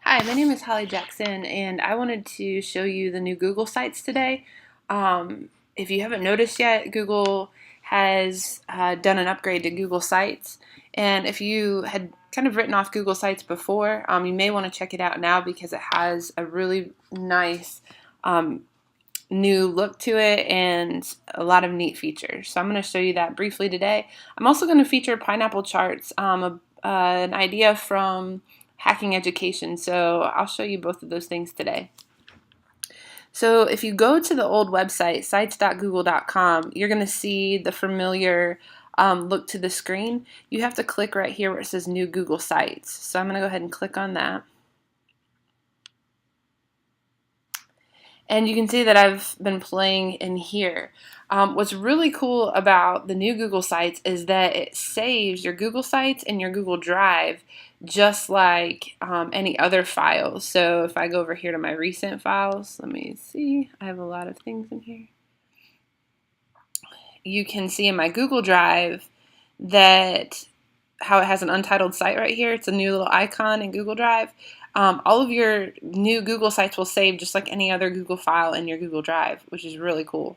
Hi, my name is Holly Jackson, and I wanted to show you the new Google Sites today. If you haven't noticed yet, Google has done an upgrade to Google Sites, and if you had kind of written off Google Sites before, you may want to check it out now because it has a really nice new look to it and a lot of neat features. So I'm going to show you that briefly today. I'm also going to feature pineapple charts, an idea from Hacking Education. So I'll show you both of those things today. So if you go to the old website, sites.google.com, you're going to see the familiar look to the screen. You have to click right here where it says New Google Sites. So I'm going to go ahead and click on that. And you can see that I've been playing in here. What's really cool about the new Google Sites is that it saves your Google Sites in your Google Drive just like any other files. So if I go over here to my recent files, let me see, I have a lot of things in here. You can see in my Google Drive that how it has an untitled site right here. It's a new little icon in Google Drive. All of your new Google Sites will save just like any other Google file in your Google Drive, which is really cool.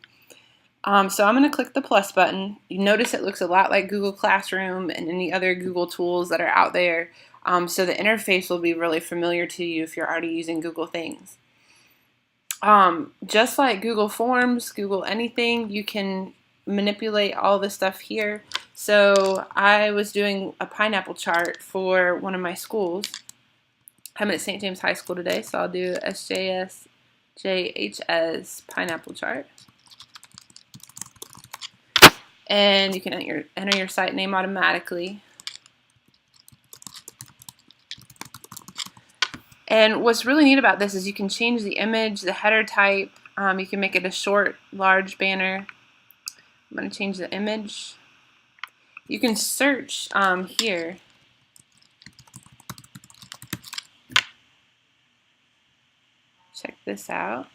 So I'm going to click the plus button. You notice it looks a lot like Google Classroom and any other Google tools that are out there. So the interface will be really familiar to you if you're already using Google things. Just like Google Forms, Google anything, you can manipulate all this stuff here. So I was doing a pineapple chart for one of my schools. I'm at St. James High School today, so I'll do SJS pineapple chart. And you can enter your site name automatically. And what's really neat about this is you can change the image, the header type. You can make it a short, large banner. I'm going to change the image. You can search here. Check this out.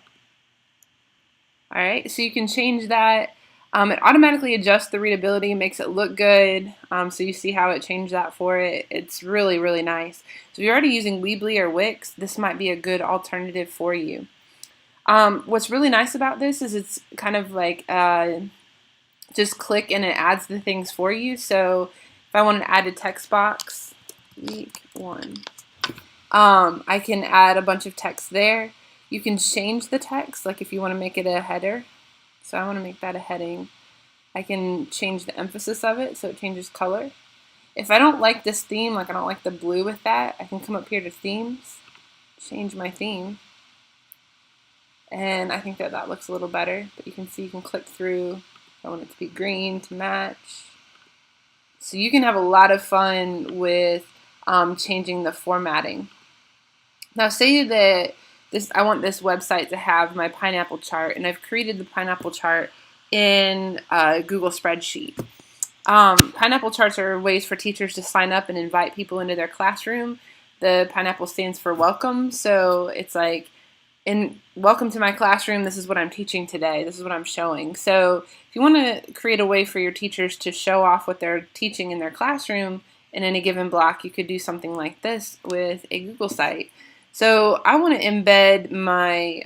All right, so you can change that. It automatically adjusts the readability, makes it look good. So you see how it changed that for it. It's really, really nice. So if you're already using Weebly or Wix, this might be a good alternative for you. What's really nice about this is it's kind of like just click and it adds the things for you. So if I want to add a text box, week 1, I can add a bunch of text there. You can change the text, like if you want to make it a header. So I want to make that a heading. I can change the emphasis of it so it changes color. If I don't like this theme, like I don't like the blue with that, I can come up here to themes, change my theme. And I think that that looks a little better, but you can see you can click through. I want it to be green to match. So you can have a lot of fun with changing the formatting. Now say that I want this website to have my pineapple chart, and I've created the pineapple chart in a Google spreadsheet. Pineapple charts are ways for teachers to sign up and invite people into their classroom. The pineapple stands for welcome, so it's like, welcome to my classroom, this is what I'm teaching today, this is what I'm showing. So if you want to create a way for your teachers to show off what they're teaching in their classroom in any given block, you could do something like this with a Google site. So I want to embed my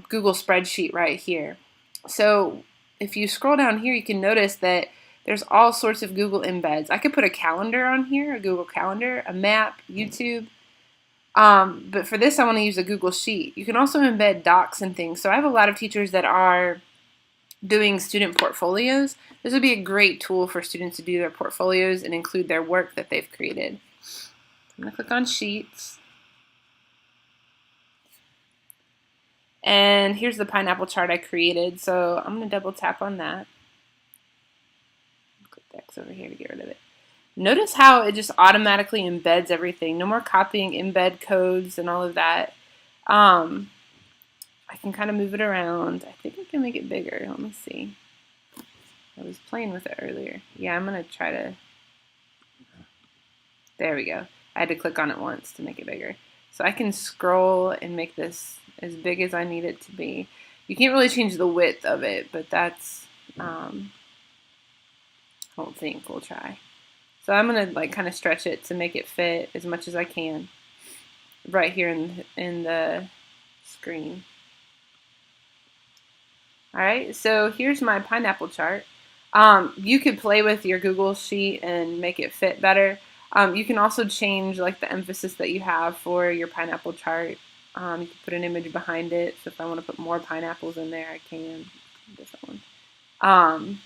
Google spreadsheet right here. So if you scroll down here, you can notice that there's all sorts of Google embeds. I could put a calendar on here, a Google Calendar, a map, YouTube. But for this, I want to use a Google Sheet. You can also embed docs and things. So I have a lot of teachers that are doing student portfolios. This would be a great tool for students to do their portfolios and include their work that they've created. I'm going to click on Sheets. And here's the pineapple chart I created. So I'm going to double tap on that. Click X over here to get rid of it. Notice how it just automatically embeds everything. No more copying embed codes and all of that. I can kind of move it around. I think I can make it bigger. Let me see. I was playing with it earlier. Yeah, I'm going to try to... There we go. I had to click on it once to make it bigger. So I can scroll and make this as big as I need it to be. You can't really change the width of it, but that's... I don't think. We'll try. So I'm going to like kind of stretch it to make it fit as much as I can. right here in the screen. All right, so here's my pineapple chart. You could play with your Google Sheet and make it fit better. You can also change like the emphasis that you have for your pineapple chart. You can put an image behind it. So if I want to put more pineapples in there, I can. Different one.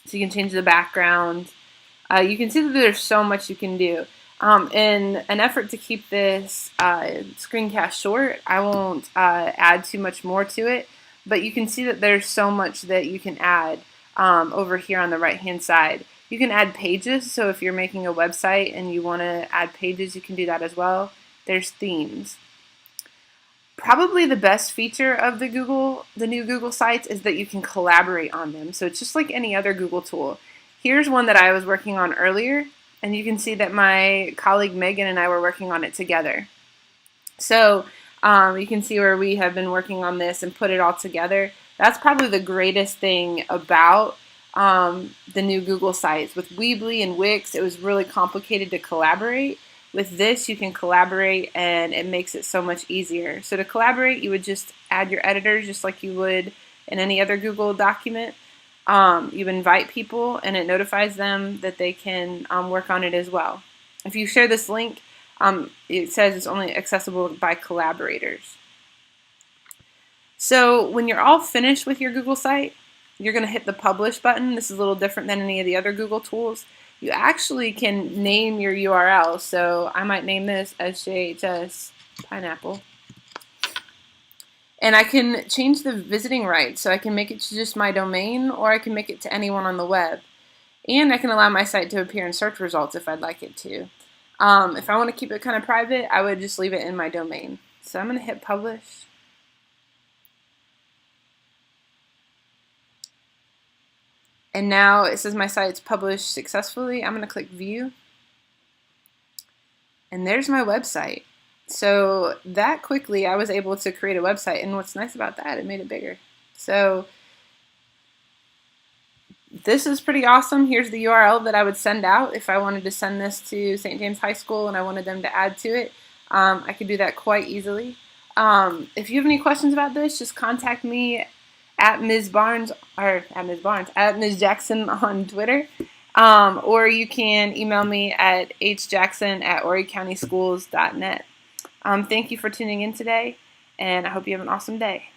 So you can change the background. You can see that there's so much you can do. In an effort to keep this screencast short, I won't add too much more to it, but you can see that there's so much that you can add over here on the right-hand side. You can add pages, so if you're making a website and you want to add pages, you can do that as well. There's themes. Probably the best feature of the new Google Sites is that you can collaborate on them. So it's just like any other Google tool. Here's one that I was working on earlier, and you can see that my colleague Megan and I were working on it together. So you can see where we have been working on this and put it all together. That's probably the greatest thing about the new Google Sites. With Weebly and Wix, it was really complicated to collaborate. With this, you can collaborate, and it makes it so much easier. So to collaborate, you would just add your editors just like you would in any other Google document. You invite people, and it notifies them that they can work on it as well. If you share this link, it says it's only accessible by collaborators. So when you're all finished with your Google site, you're going to hit the Publish button. This is a little different than any of the other Google tools. You actually can name your URL. So I might name this SJHS Pineapple. And I can change the visiting rights. So I can make it to just my domain, or I can make it to anyone on the web. And I can allow my site to appear in search results if I'd like it to. If I want to keep it kind of private, I would just leave it in my domain. So I'm going to hit Publish. And now it says my site's published successfully. I'm going to click View. And there's my website. So that quickly I was able to create a website. And what's nice about that, it made it bigger. So this is pretty awesome. Here's the URL that I would send out if I wanted to send this to St. James High School and I wanted them to add to it. I could do that quite easily. If you have any questions about this, just contact me at Ms. Barnes, or at Ms. Jackson on Twitter. Or you can email me at hjackson@horrycountyschools.net. Thank you for tuning in today, and I hope you have an awesome day.